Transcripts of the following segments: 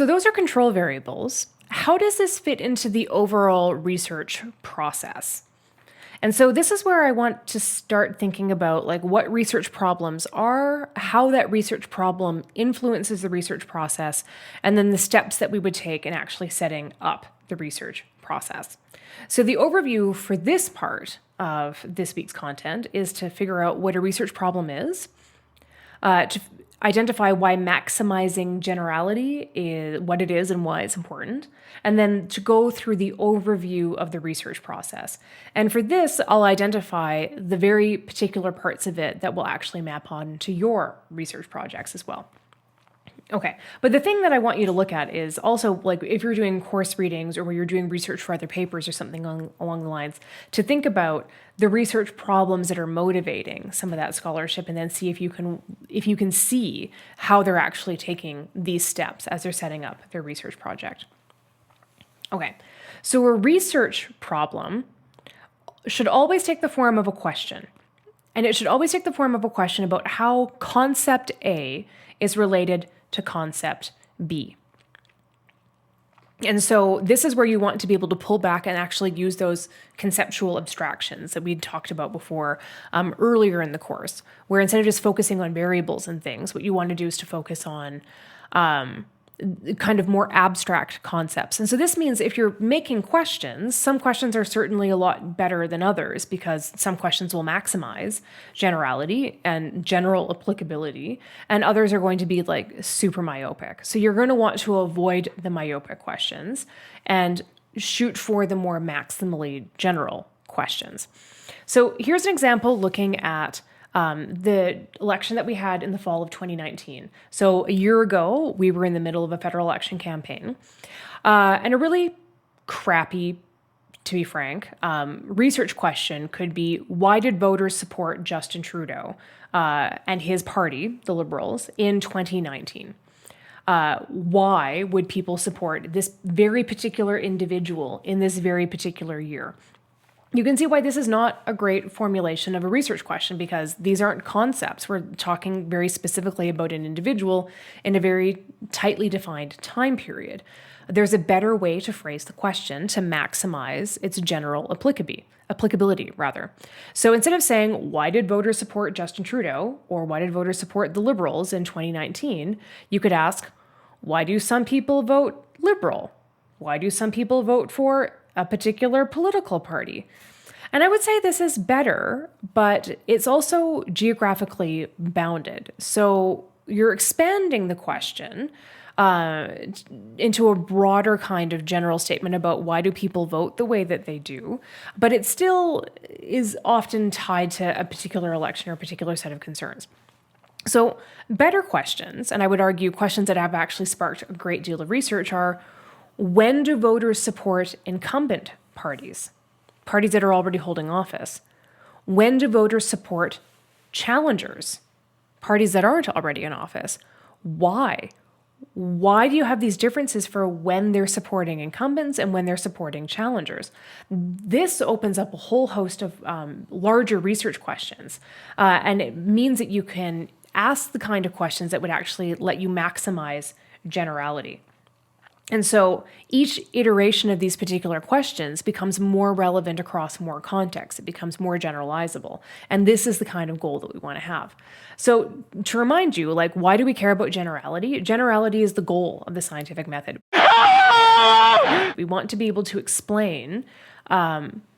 So those are control variables. How does this fit into the overall research process? And so this is where I want to start thinking about like what research problems are, how that research problem influences the research process, and then the steps that we would take in actually setting up the research process. So the overview for this part of this week's content is to figure out what a research problem is, to identify why maximizing generality is what it is and why it's important, and then to go through the overview of the research process. And for this, I'll identify the very particular parts of it that will actually map on to your research projects as well. Okay, but the thing that I want you to look at is also like if you're doing course readings or where you're doing research for other papers or something along the lines, to think about the research problems that are motivating some of that scholarship, and then see if you can see how they're actually taking these steps as they're setting up their research project. Okay, so a research problem should always take the form of a question, and it should always take the form of a question about how concept A is related to concept B. And so this is where you want to be able to pull back and actually use those conceptual abstractions that we'd talked about before earlier in the course, where instead of just focusing on variables and things, what you want to do is to focus on kind of more abstract concepts. And so this means if you're making questions, some questions are certainly a lot better than others because some questions will maximize generality and general applicability, and others are going to be like super myopic. So you're going to want to avoid the myopic questions and shoot for the more maximally general questions. So here's an example looking at the election that we had in the fall of 2019. So a year ago, we were in the middle of a federal election campaign, and a really crappy, to be frank, research question could be, why did voters support Justin Trudeau and his party, the Liberals, in 2019? Why would people support this very particular individual in this very particular year? You can see why this is not a great formulation of a research question, because these aren't concepts. We're talking very specifically about an individual in a very tightly defined time period. There's a better way to phrase the question to maximize its general applicability rather. So instead of saying, why did voters support Justin Trudeau, or why did voters support the Liberals in 2019, you could ask, why do some people vote Liberal? Why do some people vote for a particular political party? And I would say this is better, but it's also geographically bounded. So you're expanding the question into a broader kind of general statement about why do people vote the way that they do, but it still is often tied to a particular election or a particular set of concerns. So better questions, and I would argue questions that have actually sparked a great deal of research, are, when do voters support incumbent parties that are already holding office? When do voters support challengers, parties that aren't already in office? Why? Why do you have these differences for when they're supporting incumbents and when they're supporting challengers? This opens up a whole host of larger research questions, and it means that you can ask the kind of questions that would actually let you maximize generality. And so each iteration of these particular questions becomes more relevant across more contexts. It becomes more generalizable. And this is the kind of goal that we want to have. So to remind you, like, why do we care about generality? Generality is the goal of the scientific method. We want to be able to explain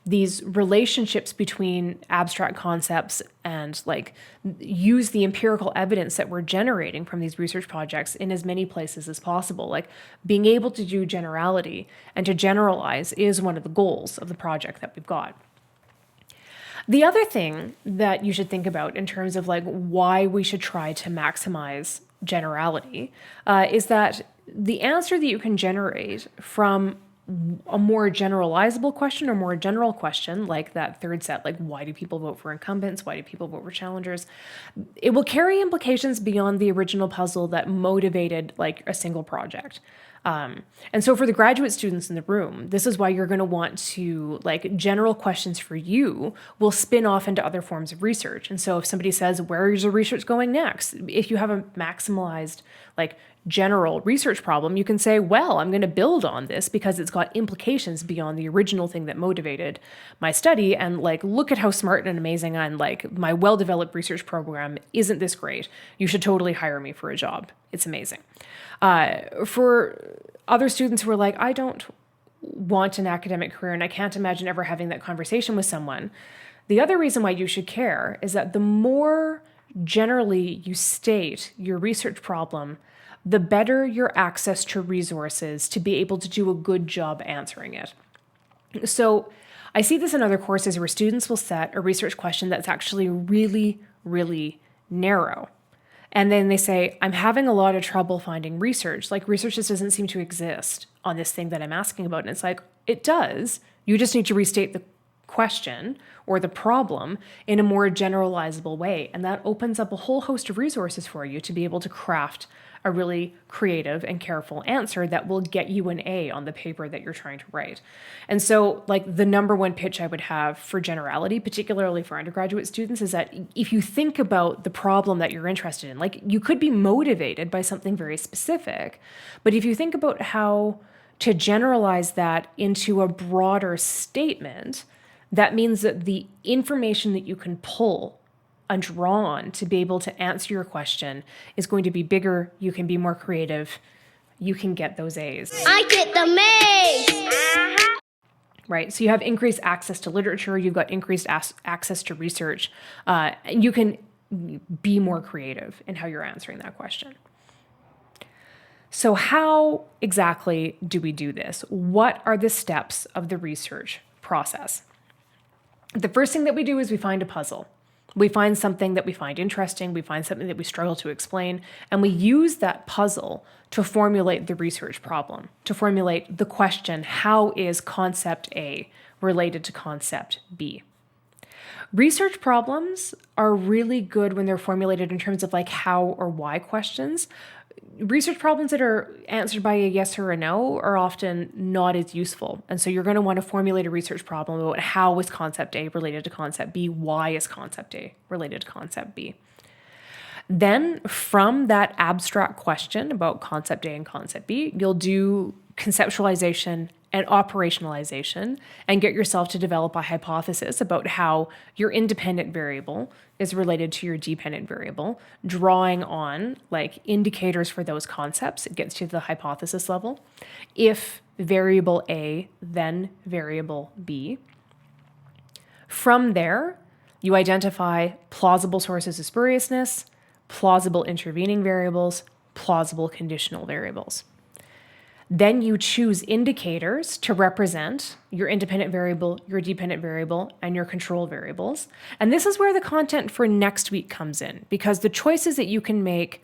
these relationships between abstract concepts and like use the empirical evidence that we're generating from these research projects in as many places as possible. Like being able to do generality and to generalize is one of the goals of the project that we've got. The other thing that you should think about in terms of like why we should try to maximize generality is that the answer that you can generate from a more generalizable question or more general question, like that third set, like why do people vote for incumbents? Why do people vote for challengers? It will carry implications beyond the original puzzle that motivated like a single project. And so for the graduate students in the room, this is why you're going to want to, like, general questions for you will spin off into other forms of research. And so if somebody says, where is your research going next? If you have a maximalized, like, general research problem, you can say, well, I'm going to build on this because it's got implications beyond the original thing that motivated my study. And like, look at how smart and amazing I'm like, my well-developed research program isn't this great. You should totally hire me for a job. It's amazing. For other students who are like, I don't want an academic career and I can't imagine ever having that conversation with someone. The other reason why you should care is that the more generally you state your research problem, the better your access to resources to be able to do a good job answering it. So I see this in other courses where students will set a research question that's actually really, really narrow. And then they say, I'm having a lot of trouble finding research. Like, research just doesn't seem to exist on this thing that I'm asking about. And it's like, it does. You just need to restate the question or the problem in a more generalizable way. And that opens up a whole host of resources for you to be able to craft a really creative and careful answer that will get you an A on the paper that you're trying to write. And so, like, the number one pitch I would have for generality, particularly for undergraduate students, is that if you think about the problem that you're interested in, like, you could be motivated by something very specific, but if you think about how to generalize that into a broader statement, that means that the information that you can pull and draw on to be able to answer your question is going to be bigger. You can be more creative. You can get those A's. I get the A's. Right. So you have increased access to literature. You've got increased access to research. And you can be more creative in how you're answering that question. So how exactly do we do this? What are the steps of the research process? The first thing that we do is we find a puzzle. We find something that we find interesting, we find something that we struggle to explain, and we use that puzzle to formulate the research problem, to formulate the question, how is concept A related to concept B? Research problems are really good when they're formulated in terms of like how or why questions. Research problems that are answered by a yes or a no are often not as useful. And so you're going to want to formulate a research problem about how is concept A related to concept B, why is concept A related to concept B. Then from that abstract question about concept A and concept B, you'll do conceptualization and operationalization and get yourself to develop a hypothesis about how your independent variable is related to your dependent variable, drawing on like indicators for those concepts. It gets to the hypothesis level. If variable A, then variable B. From there, you identify plausible sources of spuriousness, plausible intervening variables, plausible conditional variables. Then you choose indicators to represent your independent variable, your dependent variable, and your control variables. And this is where the content for next week comes in, because the choices that you can make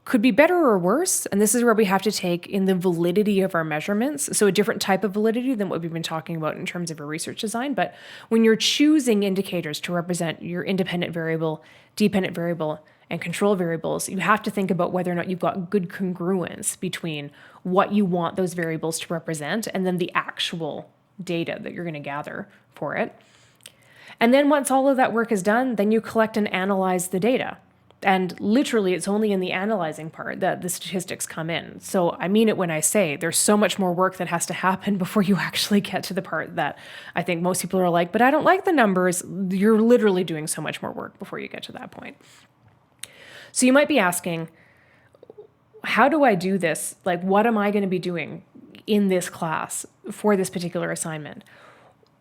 could be better or worse. And this is where we have to take in the validity of our measurements. So a different type of validity than what we've been talking about in terms of a research design. But when you're choosing indicators to represent your independent variable, dependent variable, and control variables, you have to think about whether or not you've got good congruence between what you want those variables to represent and then the actual data that you're going to gather for it. And then once all of that work is done, then you collect and analyze the data. And literally, it's only in the analyzing part that the statistics come in. So I mean it when I say there's so much more work that has to happen before you actually get to the part that I think most people are like, but I don't like the numbers. You're literally doing so much more work before you get to that point. So you might be asking, how do I do this? Like, what am I going to be doing in this class for this particular assignment?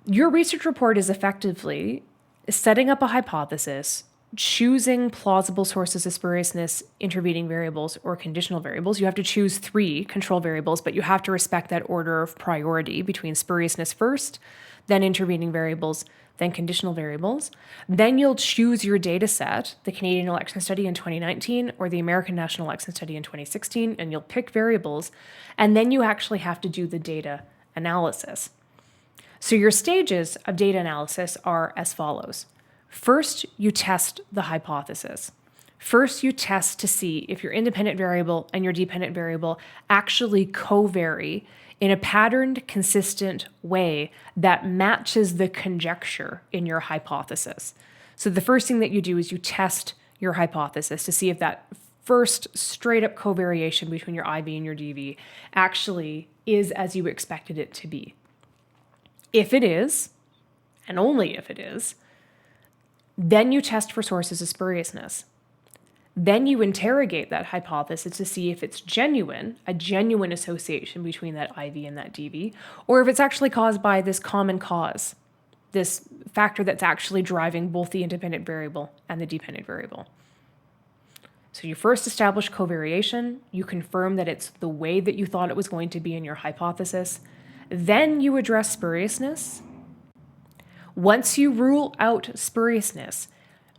Your research report is effectively setting up a hypothesis, choosing plausible sources of spuriousness, intervening variables, or conditional variables. You have to choose 3 control variables, but you have to respect that order of priority between spuriousness first, then intervening variables, then conditional variables. Then you'll choose your data set, the Canadian election study in 2019 or the American national election study in 2016, and you'll pick variables, and then you actually have to do the data analysis. So your stages of data analysis are as follows. First, you test the hypothesis. First, you test to see if your independent variable and your dependent variable actually covary in a patterned, consistent way that matches the conjecture in your hypothesis. So the first thing that you do is you test your hypothesis to see if that first straight up covariation between your IV and your DV actually is as you expected it to be. If it is, and only if it is, then you test for sources of spuriousness. Then you interrogate that hypothesis to see if it's genuine, a genuine association between that IV and that DV, or if it's actually caused by this common cause, this factor that's actually driving both the independent variable and the dependent variable. So you first establish covariation, you confirm that it's the way that you thought it was going to be in your hypothesis, then you address spuriousness. Once you rule out spuriousness,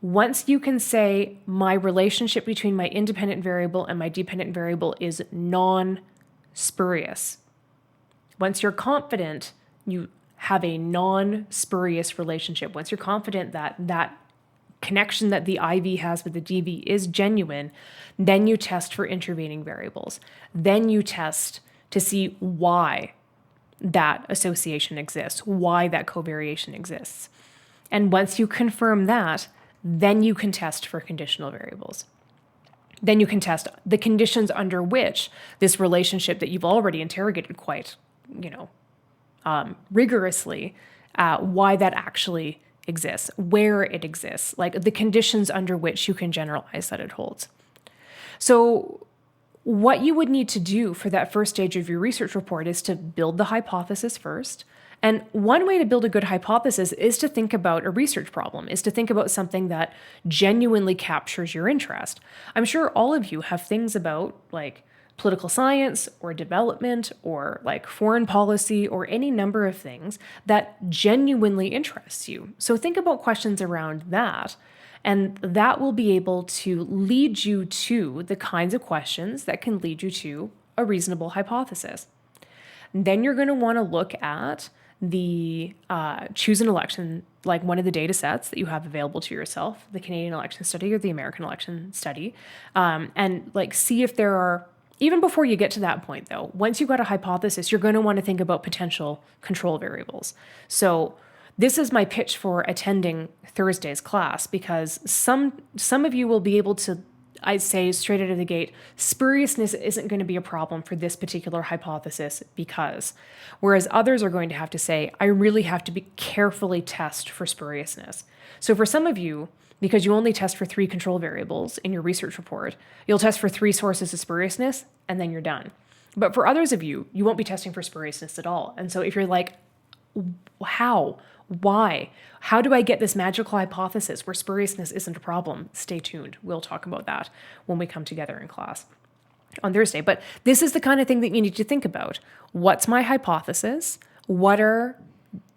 once you can say my relationship between my independent variable and my dependent variable is non-spurious, once you're confident you have a non-spurious relationship, once you're confident that that connection that the IV has with the DV is genuine, then you test for intervening variables. Then you test to see why that association exists, why that covariation exists. And once you confirm that, then you can test for conditional variables. Then you can test the conditions under which this relationship that you've already interrogated quite, rigorously, why that actually exists, where it exists, like the conditions under which you can generalize that it holds. So what you would need to do for that first stage of your research report is to build the hypothesis first. And one way to build a good hypothesis is to think about a research problem, is to think about something that genuinely captures your interest. I'm sure all of you have things about like political science or development or like foreign policy or any number of things that genuinely interests you. So think about questions around that. And that will be able to lead you to the kinds of questions that can lead you to a reasonable hypothesis. Then you're going to want to look at the choose an election, like one of the data sets that you have available to yourself, the Canadian election study or the American election study, and like see if there are, even before you get to that point though, once you've got a hypothesis, you're going to want to think about potential control variables. So this is my pitch for attending Thursday's class, because some of you will be able to, I'd say straight out of the gate, spuriousness isn't going to be a problem for this particular hypothesis because, whereas others are going to have to say, I really have to be carefully test for spuriousness. So for some of you, because you only test for 3 control variables in your research report, you'll test for 3 sources of spuriousness and then you're done. But for others of you, you won't be testing for spuriousness at all. And so if you're like, how? Why? How do I get this magical hypothesis where spuriousness isn't a problem? Stay tuned. We'll talk about that when we come together in class on Thursday. But this is the kind of thing that you need to think about. What's my hypothesis? What are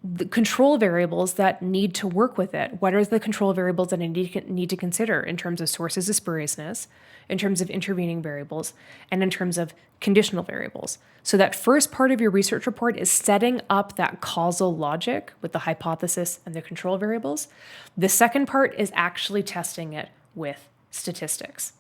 the control variables that need to work with it? What are the control variables that I need to consider in terms of sources of spuriousness, in terms of intervening variables, and in terms of conditional variables? So that first part of your research report is setting up that causal logic with the hypothesis and the control variables. The second part is actually testing it with statistics.